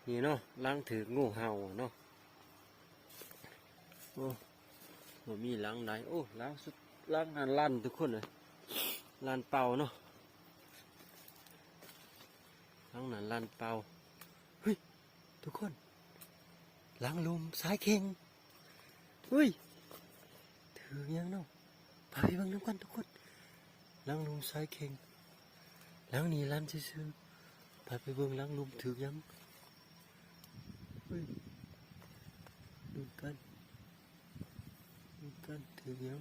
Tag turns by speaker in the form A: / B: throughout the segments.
A: นี่เนาะล้างถืองูเห่าเนาะโอ้บ่มีล้างไหนโอ้ล้างสุดล้างอันลั่นทุกคนเลยลั่นเป่าเนาะล้างนั่นลั่นเป่าเฮ้ยทุกคนล้างลมสายเข่งเฮ้ยถือยังเนาะพาไปเบิ่งน้ำกันทุกคนล้างลมสายเข่งล้างนี่ลั่นซื่อๆพาไปเบิ่งล้างลมถือยังเฮ้ยดูกันถือยัง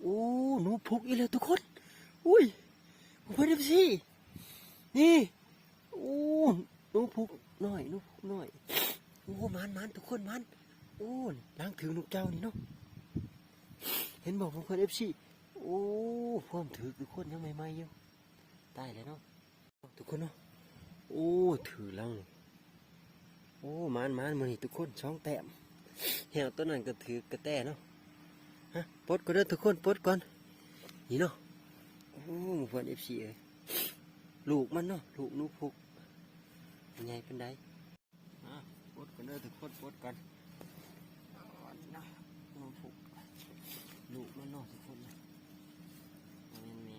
A: โอ้หนูพุกอีแล้วทุกคนอุ้ยผมไปดูสินี่โอ้หนูพุกหน่อยหนูพุกหน่อยโอ้มันทุกคนมันโอ้ล้างถือหนูเจ้านี่เนาะเห็นบอกผมคนFCโอ้พร้อมถือทุกคนยังใหม่ๆอยู่ตายแล้วเนาะทุกคนเนาะโอ้ถือลังโอ้มันมือนี่ทุกคนช่องแต้มเหี่ยวต้นนั้นก็ถือกระแตเนาะฮะปลดก็เด้อทุกคนปลดก่อนนี่เนาะโอ้เพื่อนFCเอ้ยลูกมันเนาะลูกนุพุกยังไงเป็นไดปลดก่อนเด้อทุกคนปลดก่อนนะนุพุกลูกมันเนาะทุกคนนะแม่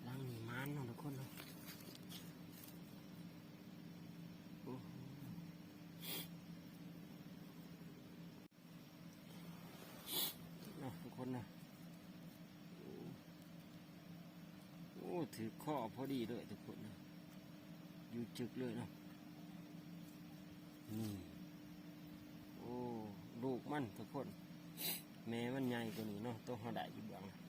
A: ล้างนี่มันเนาะทุกคนเนาะทุกคนนะโอ้ถือข้อพอดีเลยทุกคนนะอยู่จึกเลยเนาะนี่โอ้ลูกมันทุกคนแม่มันใหญ่กว่านี้เนาะต้องหาได้อยู่บ้าง